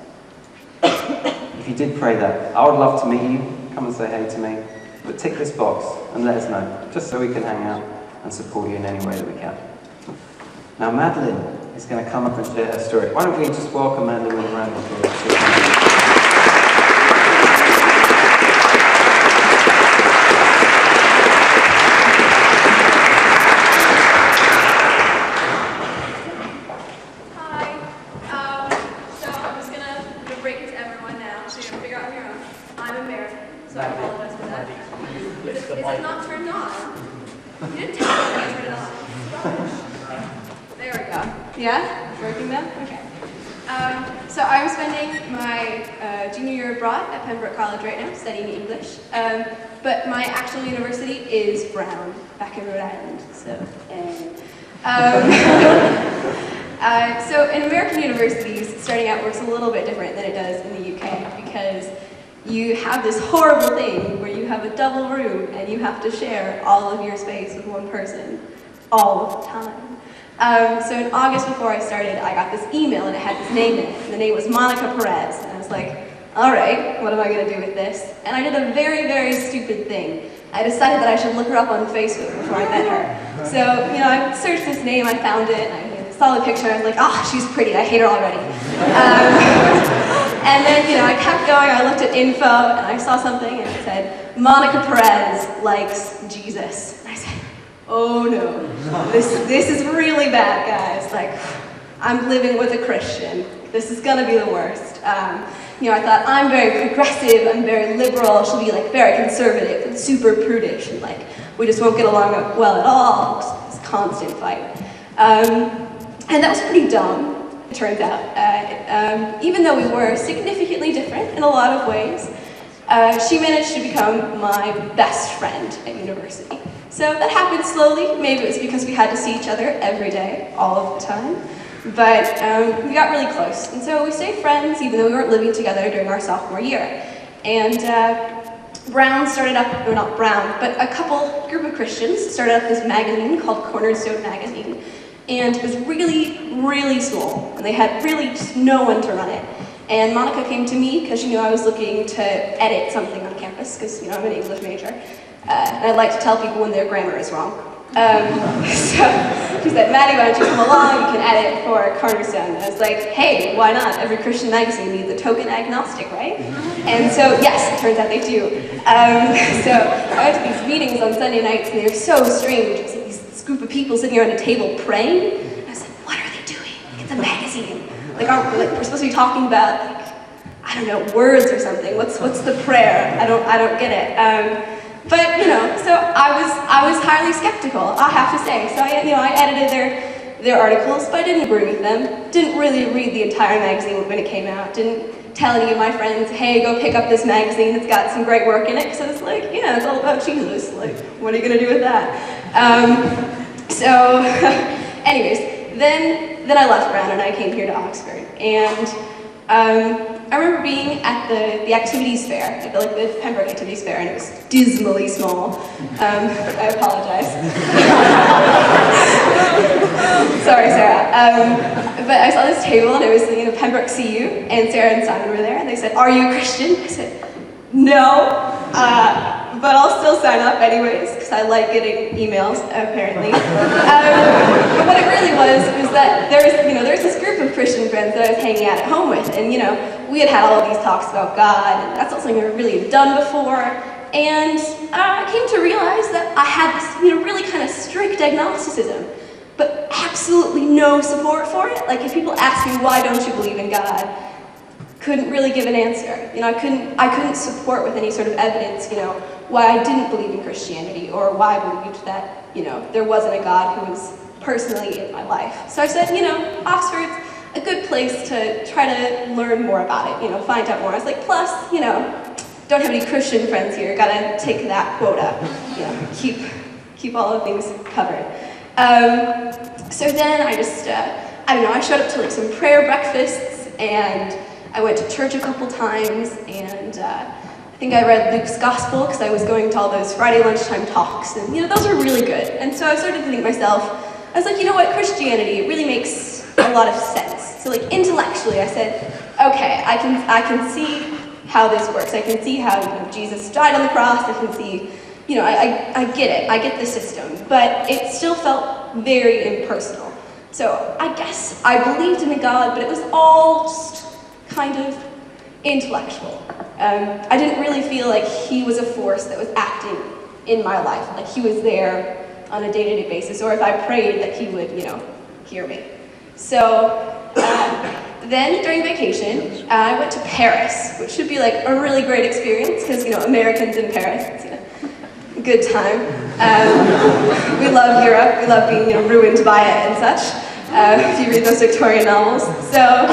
If you did pray that, I would love to meet you. Come and say hey to me. But tick this box and let us know, just so we can hang out and support you in any way that we can. Now Madeline is going to come up and share her story. Why don't we just welcome Madeline with a round of applause.
Is it not turned on? You didn't tell me to turn it on. There we go. Yeah? Working now? Okay. So I'm spending my junior year abroad at Pembroke College right now, studying English. But my actual university is Brown, back in Rhode Island. So in American universities, starting out works a little bit different than it does in the UK, because you have this horrible thing where you have a double room and you have to share all of your space with one person all of the time. So in August before I started, I got this email and it had this name in it. And the name was Monica Perez. And I was like, all right, what am I going to do with this? And I did a very, very stupid thing. I decided that I should look her up on Facebook before I met her. So, I searched this name, I found it, and I saw the picture, I was like, she's pretty, I hate her already. And then, I kept going, I looked at info, and I saw something, and it said, Monica Perez likes Jesus. And I said, oh no, this is really bad, guys. Like, I'm living with a Christian. This is gonna be the worst. I thought, I'm very progressive, I'm very liberal, she'll be like very conservative and super prudish, and like, we just won't get along well at all. It's a constant fight. And that was pretty dumb, it turns out. Even though we were significantly different in a lot of ways, she managed to become my best friend at university. So that happened slowly. Maybe it was because we had to see each other every day, all of the time. But we got really close. And so we stayed friends, even though we weren't living together during our sophomore year. And Brown started up, or not Brown, but a group of Christians started up this magazine called Cornerstone Magazine. And it was really, really small. And they had really just no one to run it. And Monica came to me because she knew I was looking to edit something on campus, because I'm an English major. And I like to tell people when their grammar is wrong. So she said, Maddie, why don't you come along, you can edit for Cornerstone. And I was like, hey, why not? Every Christian magazine needs a token agnostic, right? And so, yes, it turns out they do. So I went to these meetings on Sunday nights, and they were so strange. It was like this group of people sitting around a table praying. And I was like, what are they doing? Like, it's a magazine. Like, we're supposed to be talking about, like, I don't know, words or something. What's the prayer? I don't get it. But so I was highly skeptical, I have to say. So I edited their articles, but I didn't agree with them. Didn't really read the entire magazine when it came out. Didn't tell any of my friends, hey, go pick up this magazine, it's got some great work in it. So it's like, it's all about Jesus. Like, what are you gonna do with that? Anyways, then I left Brown and I came here to Oxford. And I remember being at the activities fair, like the Pembroke Activities Fair, and it was dismally small. I apologize. Sorry, Sarah. But I saw this table, and it was Pembroke CU, and Sarah and Simon were there, and they said, "Are you a Christian?" I said, "No, but I'll still sign up anyways, because I like getting emails, apparently." But what it really was that there was this group of Christian friends that I was hanging out at home with, and we had all of these talks about God, and that's not something we really had done before. And I came to realize that I had this, really kind of strict agnosticism, but absolutely no support for it. Like, if people asked me, why don't you believe in God? Couldn't really give an answer. I couldn't support with any sort of evidence, why I didn't believe in Christianity, or why I believed that, there wasn't a God who was personally in my life. So I said, Oxford's a good place to try to learn more about it, find out more. I was like, plus, don't have any Christian friends here, gotta take that quota, keep all the things covered. So then I just, I showed up to some prayer breakfasts, and I went to church a couple times, and I think I read Luke's Gospel, because I was going to all those Friday lunchtime talks, and those were really good. And so I started to think to myself, I was like, Christianity, it really makes a lot of sense. So intellectually, I said, okay, I can see how this works. I can see how Jesus died on the cross. I can see, I get it. I get the system. But it still felt very impersonal. So I guess I believed in a God, but it was all just kind of intellectual. I didn't really feel like he was a force that was acting in my life, like he was there on a day-to-day basis, or if I prayed that he would, hear me. So then during vacation, I went to Paris, which should be like a really great experience because, Americans in Paris, it's a good time. We love Europe, we love being ruined by it and such, if you read those Victorian novels. So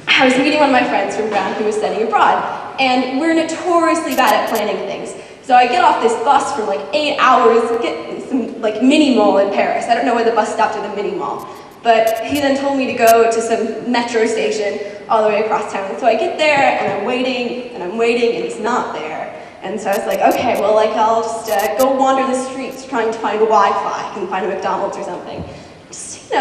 I was meeting one of my friends from Brown who was studying abroad, and we're notoriously bad at planning things. So I get off this bus for like 8 hours, get some like mini mall in Paris. I don't know where the bus stopped at the mini mall. But he then told me to go to some metro station all the way across town. So I get there and I'm waiting and he's not there. And so I was like, okay, well, I'll just go wander the streets trying to find a Wi-Fi. I can find a McDonald's or something. Just,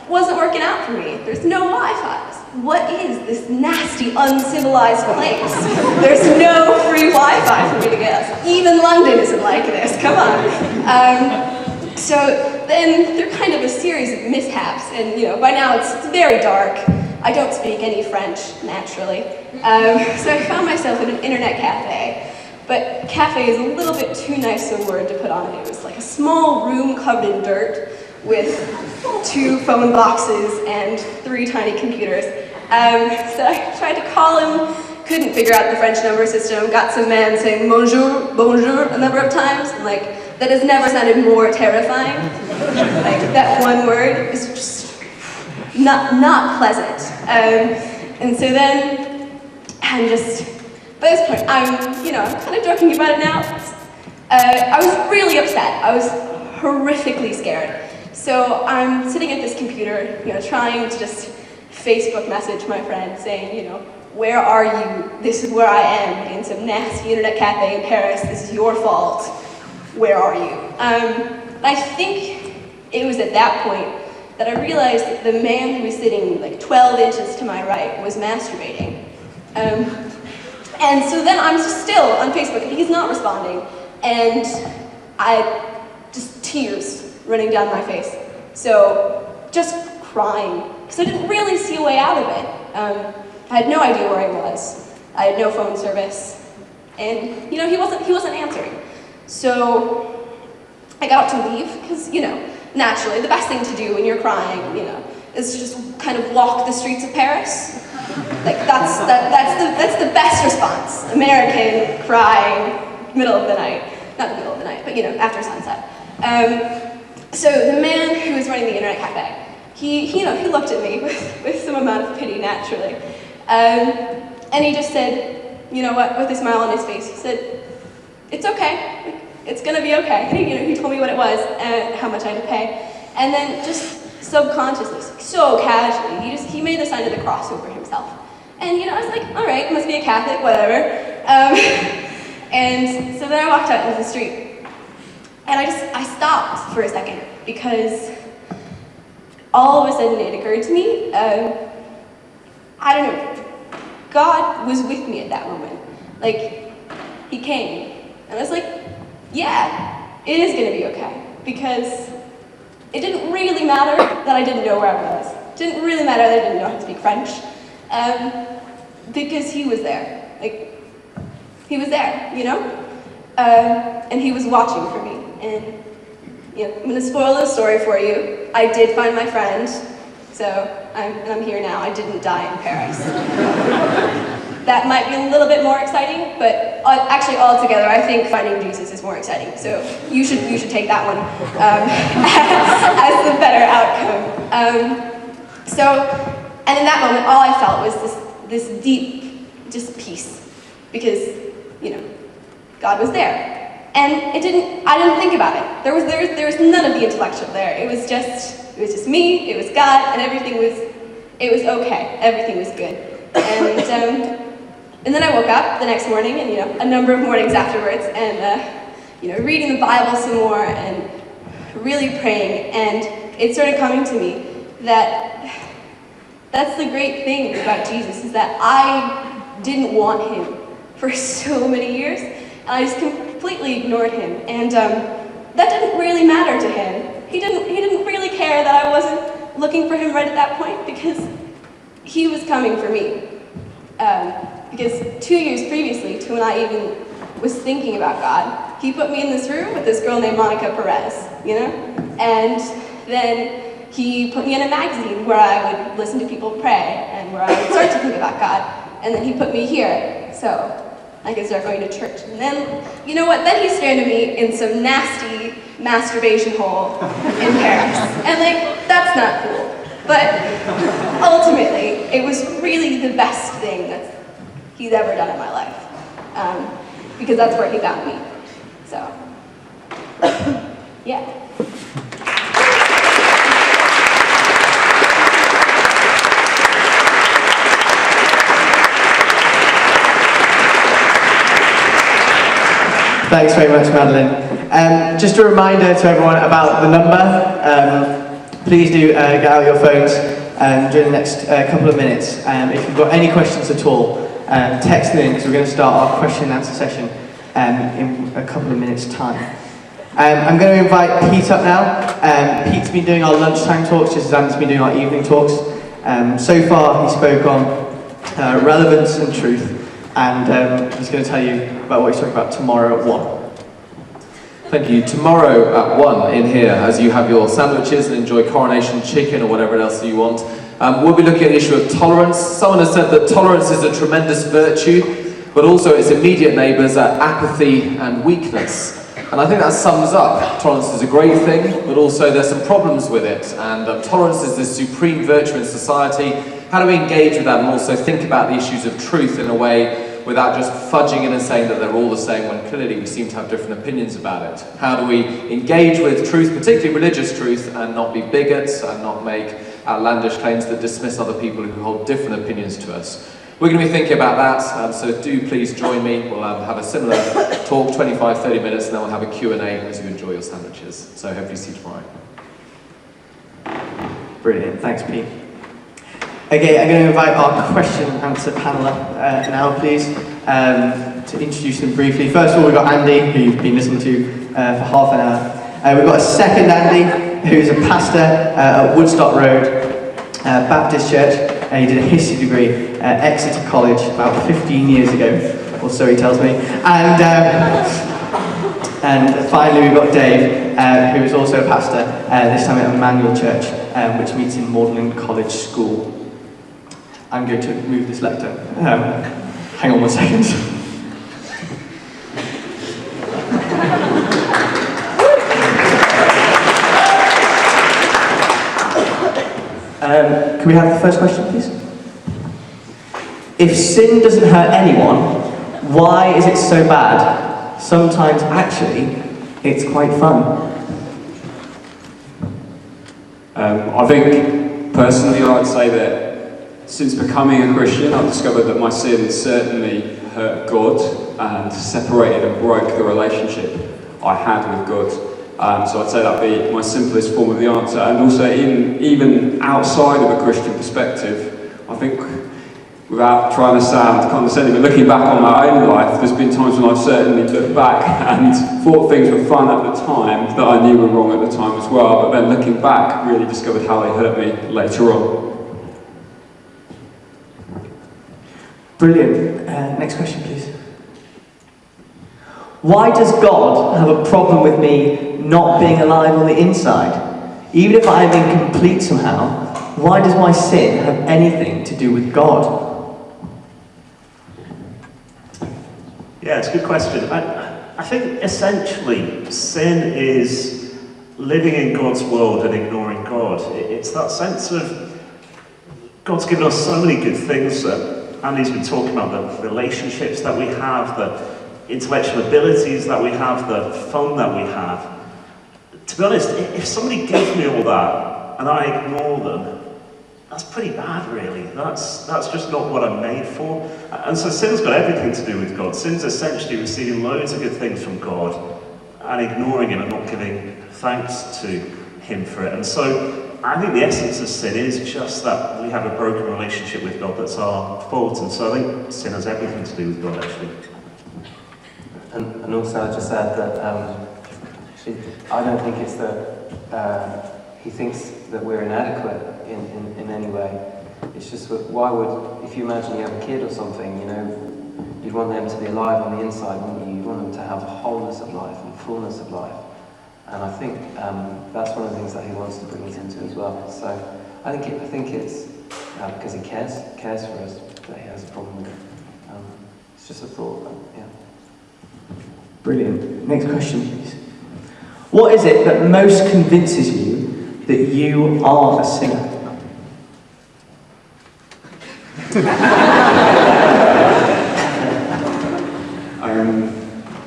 wasn't working out for me. There's no Wi-Fi. What is this nasty, uncivilized place? There's no free Wi-Fi for me to get. Even London isn't like this, come on. So then through kind of a series of mishaps, and by now it's very dark. I don't speak any French, naturally. So I found myself at an internet cafe. But cafe is a little bit too nice a word to put on it. It was like a small room covered in dirt with 2 phone boxes and 3 tiny computers. So I tried to call him, couldn't figure out the French number system, got some man saying bonjour, bonjour a number of times, and that has never sounded more terrifying. That one word is just not pleasant. And so then I'm just, by this point, I'm kind of joking about it now. I was really upset. I was horrifically scared. So I'm sitting at this computer, trying to just Facebook message my friend saying, where are you? This is where I am, in some nasty internet cafe in Paris. This is your fault. Where are you? I think it was at that point that I realized that the man who was sitting 12 inches to my right was masturbating. And so then I'm still on Facebook and he's not responding. And I just tears running down my face. So just crying, because I didn't really see a way out of it. I had no idea where I was. I had no phone service. And he wasn't answering. So I got up to leave, because, naturally, the best thing to do when you're crying, is to just kind of walk the streets of Paris. That's the best response. American, crying, middle of the night. Not the middle of the night, but, after sunset. So the man who was running the internet cafe, he looked at me with some amount of pity, naturally. And he just said, with a smile on his face, he said, it's okay. It's gonna be okay. He told me what it was and how much I had to pay. And then just subconsciously, so casually, he made the sign of the cross over himself. And I was like, all right, must be a Catholic, whatever. And so then I walked out into the street. And I stopped for a second because all of a sudden it occurred to me, I don't know, God was with me at that moment. He came. And I was like, yeah, it is gonna be okay. Because it didn't really matter that I didn't know where I was. It didn't really matter that I didn't know how to speak French. Because he was there. He was there, and he was watching for me. And I'm gonna spoil the story for you. I did find my friend, so I'm here now. I didn't die in Paris. That might be a little bit more exciting, but actually altogether, I think finding Jesus is more exciting. So you should take that one as the better outcome. And in that moment, all I felt was this deep, just peace, because God was there. And I didn't think about it. There was none of the intellectual there. It was just me, it was God, and everything was okay. Everything was good. And then I woke up the next morning, and a number of mornings afterwards, and reading the Bible some more, and really praying, and it started coming to me that that's the great thing about Jesus, is that I didn't want him for so many years, and I just completely ignored him, and that didn't really matter to him. he didn't really care that I wasn't looking for him right at that point, because he was coming for me. Because 2 years previously, to when I even was thinking about God, he put me in this room with this girl named Monica Perez, you know? And then he put me in a magazine where I would listen to people pray and where I would start to think about God. And then he put me here, so I could start going to church. And then, you know what? Then he stranded me in some nasty masturbation hole in Paris. And like, that's not cool. But ultimately, it was really the best thing that he's ever done in my life. Because that's where he got me. So, yeah.
Thanks very much, Madeline. Just a reminder to everyone about the number. Please do get out your phones during the next couple of minutes. If you've got any questions at all, text them in, because we're going to start our question and answer session in a couple of minutes' time. I'm going to invite Pete up now. Pete's been doing our lunchtime talks, just as Andy's been doing our evening talks. So far, he spoke on relevance and truth. And he's going to tell you about what he's talking about tomorrow at 1.
Thank you. Tomorrow at 1 in here, as you have your sandwiches and enjoy coronation chicken or whatever else you want, we'll be looking at the issue of tolerance. Someone has said that tolerance is a tremendous virtue, but also its immediate neighbours are apathy and weakness. And I think that sums up. Tolerance is a great thing, but also there's some problems with it. And tolerance is this supreme virtue in society. How do we engage with that and also think about the issues of truth in a way without just fudging in and saying that they're all the same when clearly we seem to have different opinions about it? How do we engage with truth, particularly religious truth, and not be bigots and not make outlandish claims that dismiss other people who hold different opinions to us? We're going to be thinking about that, so do please join me. We'll have a similar talk, 25-30 minutes, and then we'll have a Q&A as you enjoy your sandwiches. So hopefully see you tomorrow.
Brilliant, thanks Pete. Okay, I'm going to invite our question and answer panel up now, please, to introduce them briefly. First of all, we've got Andy, who you've been listening to for half an hour. We've got a second Andy, who's a pastor at Woodstock Road Baptist Church. He did a history degree at Exeter College about 15 years ago, or so he tells me. And finally, we've got Dave, who is also a pastor, this time at Emmanuel Church, which meets in Magdalen College School. I'm going to move this lectern. Hang on 1 second. Can we have the first question, please? If sin doesn't hurt anyone, why is it so bad? Sometimes, actually, it's quite fun.
I think, personally, I'd say that since becoming a Christian, I've discovered that my sin certainly hurt God and separated and broke the relationship I had with God. So I'd say that'd be my simplest form of the answer. And also, even outside of a Christian perspective, I think, without trying to sound condescending, but looking back on my own life, there's been times when I've certainly looked back and thought things were fun at the time that I knew were wrong at the time as well, but then looking back, really discovered how they hurt me later on.
Brilliant. Next question, please. Why does God have a problem with me not being alive on the inside? Even if I am incomplete somehow, why does my sin have anything to do with God?
Yeah, it's a good question. I think essentially sin is living in God's world and ignoring God. It's that sense of God's given us so many good things. Andy's been talking about the relationships that we have, the intellectual abilities that we have, the fun that we have. To be honest, if somebody gives me all that and I ignore them, that's pretty bad, really. That's just not what I'm made for. And so sin's got everything to do with God. Sin's essentially receiving loads of good things from God and ignoring Him and not giving thanks to Him for it. And so I think the essence of sin is just that we have a broken relationship with God that's our fault. And so I think sin has everything to do with God, actually.
And also I'd just add that I don't think it's that he thinks that we're inadequate in any way. It's just why would, if you imagine you have a kid or something, you'd want them to be alive on the inside, wouldn't you? You'd want them to have a wholeness of life and fullness of life. And I think that's one of the things that he wants to bring us into as well. So I think it's because he cares for us that he has a problem with it. It's just a thought, yeah.
Brilliant. Next question, please. What is it that most convinces you that you are a sinner?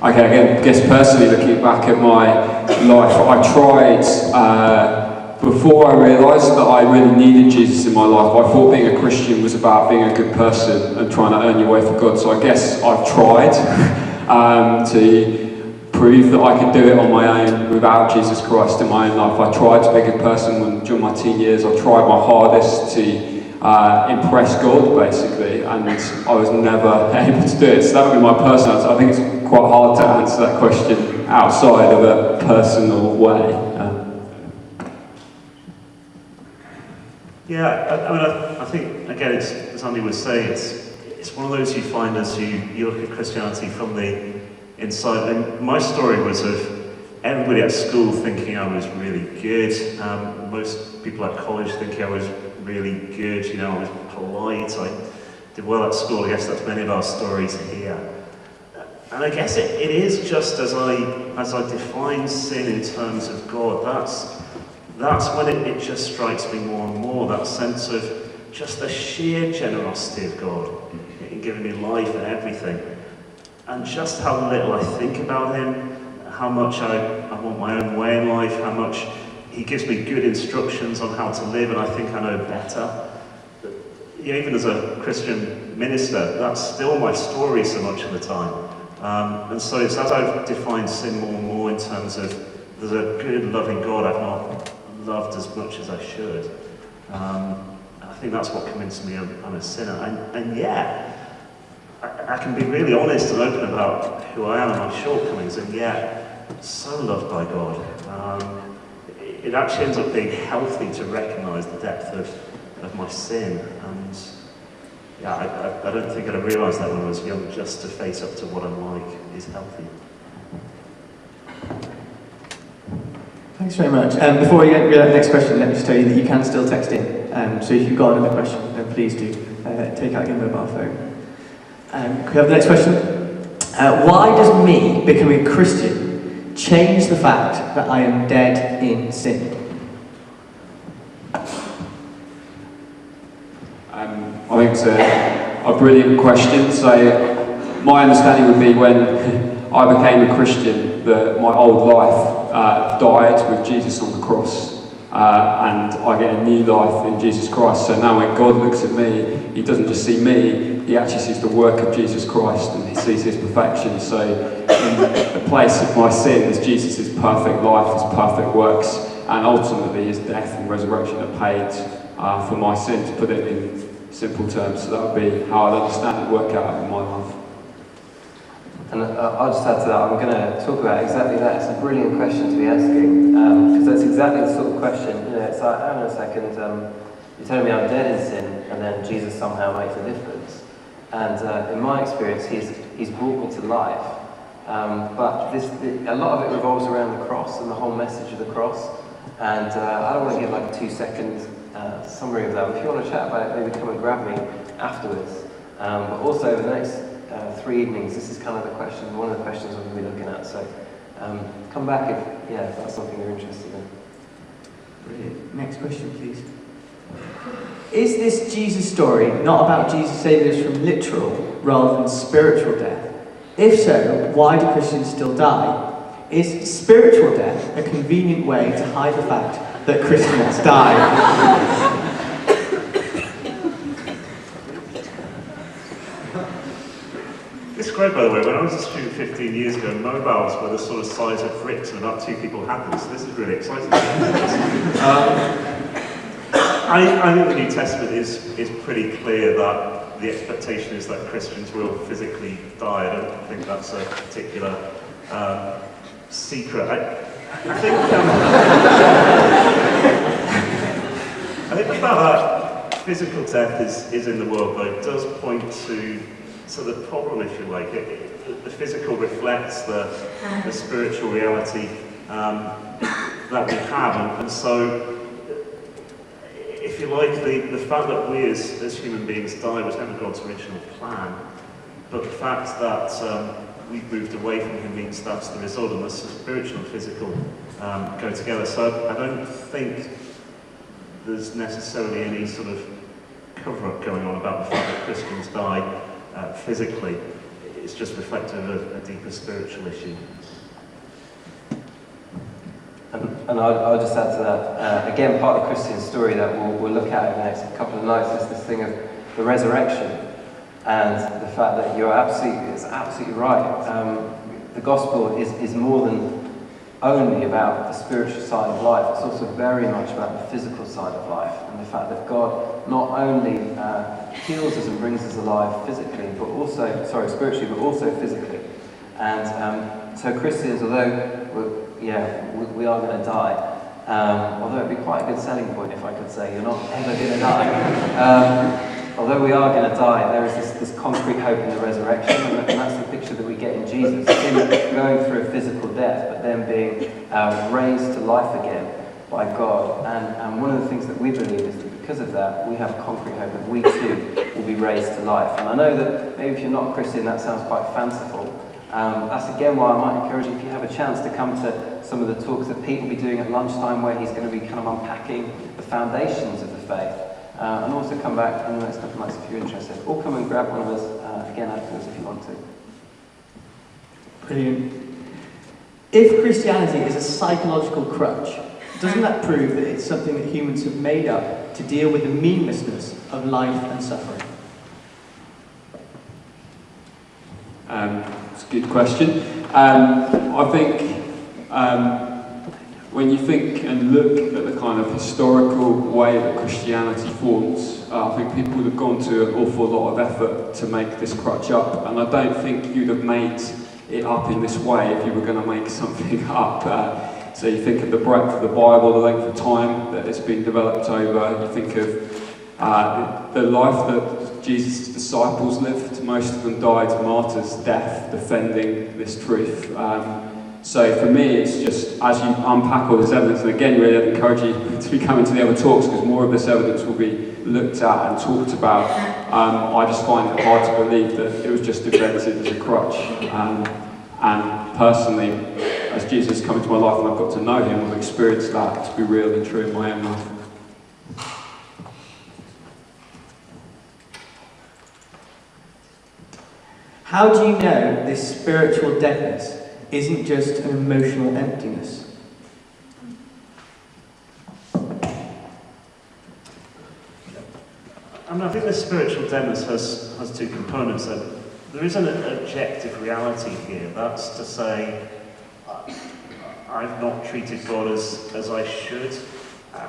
Okay, again, I guess personally looking back at my life, I tried, before I realised that I really needed Jesus in my life, I thought being a Christian was about being a good person and trying to earn your way for God. So I guess I've tried to prove that I could do it on my own without Jesus Christ in my own life. I tried to be a good person during my teen years. I tried my hardest to impress God, basically, and I was never able to do it. So that would be my personal answer. I think it's quite hard to answer that question outside of a personal way.
I think, again, as Andy was saying, it's one of those you find as you look at Christianity from the inside. And my story was of everybody at school thinking I was really good, most people at college thinking I was really good, I was polite, I did well at school. I guess that's many of our stories here. And I guess it is just as I define sin in terms of God, that's when it just strikes me more and more, that sense of just the sheer generosity of God in giving me life and everything. And just how little I think about him, how much I want my own way in life, how much he gives me good instructions on how to live, and I think I know better. But even as a Christian minister, that's still my story so much of the time. And so it's as I've defined sin more and more in terms of there's a good, loving God I've not loved as much as I should. I think that's what convinced me I'm a sinner. And yet, I can be really honest and open about who I am and my shortcomings, and yet so loved by God. It actually ends up being healthy to recognise the depth of my sin, and I don't think I'd have realised that when I was young. Just to face up to what I'm like is healthy.
Thanks very much. Before we get to the next question, let me just tell you that you can still text in. So if you've got another question, then please do take out your mobile phone. Can we have the next question? Why does me becoming a Christian change the fact that I am dead in sin?
I think it's a brilliant question. So my understanding would be when I became a Christian that my old life died with Jesus on the cross, and I get a new life in Jesus Christ. So now when God looks at me, he doesn't just see me, he actually sees the work of Jesus Christ and he sees his perfection. So in the place of my sin is Jesus' perfect life, his perfect works, and ultimately his death and resurrection that paid for my sin, to put it in simple terms. So that would be how I'd understand it work out in my life.
And I'll just add to that, I'm going to talk about exactly that. It's a brilliant question to be asking, because that's exactly the sort of question, it's like, hang on a second, you're telling me I'm dead in sin, and then Jesus somehow makes a difference. And in my experience, he's brought me to life. But a lot of it revolves around the cross and the whole message of the cross. And I don't want to give like a 2-second summary of that. But if you want to chat about it, maybe come and grab me afterwards. But also over the next 3 evenings, this is kind of one of the questions we're going to be looking at. So come back if that's something you're interested in.
Brilliant. Next question, please. Is this Jesus story not about Jesus saving us from literal rather than spiritual death? If so, why do Christians still die? Is spiritual death a convenient way to hide the fact that Christians die?
It's great, by the way. When I was a student 15 years ago, mobiles were the sort of size of bricks and about 2 people had them, so this is really exciting. I think the New Testament is pretty clear that the expectation is that Christians will physically die. I don't think that's a particular secret. I think I think the fact that physical death is in the world, though, does point to the problem, if you like. The physical reflects the spiritual reality that we have, and so, if you like, the fact that we as human beings die was never God's original plan, but the fact that we've moved away from Him means that's the result, and the spiritual and physical go together. So I don't think there's necessarily any sort of cover-up going on about the fact that Christians die physically. It's just reflective of a deeper spiritual issue.
And I'll just add to that, again, part of the Christian story that we'll look at in the next couple of nights is this thing of the resurrection, and the fact that it's absolutely right. The gospel is more than only about the spiritual side of life, it's also very much about the physical side of life, and the fact that God not only heals us and brings us alive physically, spiritually, but also physically. And so Christians, although we are going to die, although it'd be quite a good selling point if I could say you're not ever going to die. Although we are going to die, there is this concrete hope in the resurrection, and that's the picture that we get in Jesus. Him going through a physical death, but then being raised to life again by God. And one of the things that we believe is that because of that, we have concrete hope that we too will be raised to life. And I know that maybe if you're not a Christian, that sounds quite fanciful. That's again why I might encourage you, if you have a chance, to come to some of the talks that Pete will be doing at lunchtime, where he's going to be kind of unpacking the foundations of the faith. And also come back in the next couple of nights if you're interested. Or come and grab one of us again afterwards if you want to.
Brilliant. If Christianity is a psychological crutch, doesn't that prove that it's something that humans have made up to deal with the meaninglessness of life and suffering?
It's a good question. I think when you think and look at the kind of historical way that Christianity forms, I think people would have gone to an awful lot of effort to make this crutch up, and I don't think you'd have made it up in this way if you were going to make something up. So you think of the breadth of the Bible, the length of time that it's been developed over, you think of the life that Jesus' disciples lived. Most of them died martyrs' death defending this truth. So for me, it's just, as you unpack all this evidence, and again, really I'd encourage you to be coming to the other talks, because more of this evidence will be looked at and talked about. I just find it hard to believe that it was just invented as a crutch. And personally, as Jesus has come into my life and I've got to know Him, I've experienced that to be real and true in my own life.
How do you know this spiritual deadness isn't just an emotional emptiness?
I think the spiritual deadness has two components. There is an objective reality here. That's to say, I've not treated God as I should.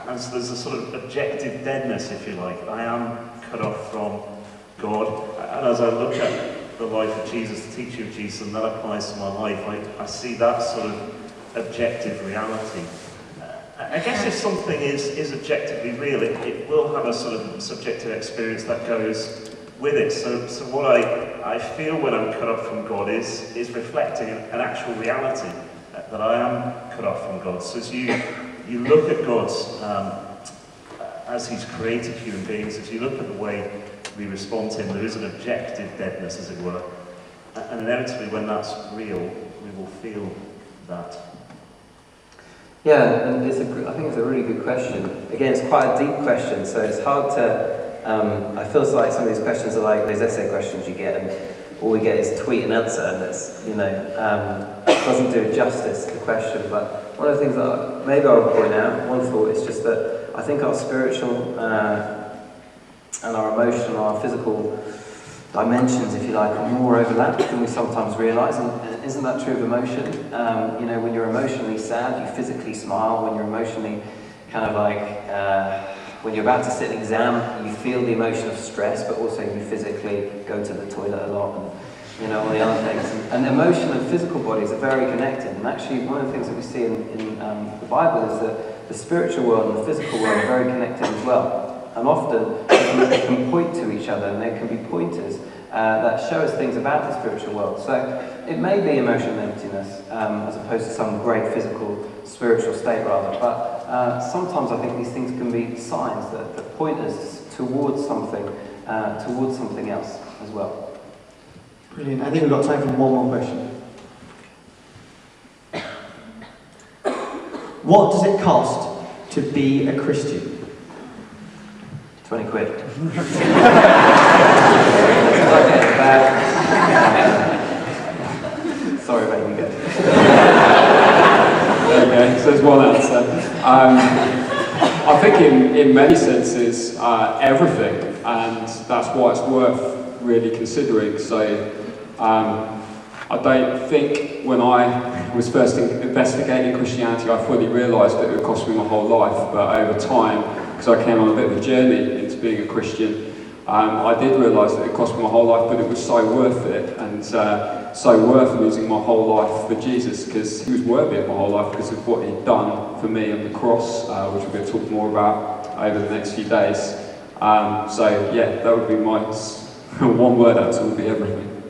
And so there's a sort of objective deadness, if you like. I am cut off from God. And as I look at the life of Jesus, the teaching of Jesus, and that applies to my life, I see that sort of objective reality. I guess if something is objectively real, it will have a sort of subjective experience that goes with it. So what I feel when I'm cut off from God is reflecting an actual reality, that I am cut off from God. So as you look at God as He's created human beings, as you look at the way we respond to Him, there is an objective deadness, as it were. And inevitably, when that's real, we will feel that.
Yeah, and I think it's a really good question. Again, it's quite a deep question, so it's hard to... I feel like some of these questions are like those essay questions you get, and all we get is tweet and answer, and it's, doesn't do justice to the question. But one of the things that maybe I'll point out, one thought, is just that I think our spiritual and our emotional, our physical dimensions, if you like, are more overlapped than we sometimes realise. And isn't that true of emotion? When you're emotionally sad, you physically smile. When you're emotionally kind of like, when you're about to sit an exam, you feel the emotion of stress, but also you physically go to the toilet a lot. And you know, all the other things. And emotion and physical bodies are very connected. And actually, one of the things that we see in the Bible is that the spiritual world and the physical world are very connected as well. And often they can point to each other, and there can be pointers that show us things about the spiritual world. So it may be emotional emptiness as opposed to some great physical, spiritual state rather. But sometimes I think these things can be signs that point us towards something else as well.
Brilliant. I think we've got time for one more question. What does it cost to be a Christian?
20 quid. Sorry, mate, you go.
Okay, so there's one answer. I think in many senses, everything, and that's why it's worth really considering. So I don't think when I was first investigating Christianity, I fully realised that it would cost me my whole life, but over time, because I came on a bit of a journey into being a Christian, I did realise that it cost me my whole life, but it was so worth it, and so worth losing my whole life for Jesus, because he was worthy of my whole life because of what he'd done for me on the cross, which we're going to talk more about over the next few days. So yeah, that would be my one word answer, would be everything.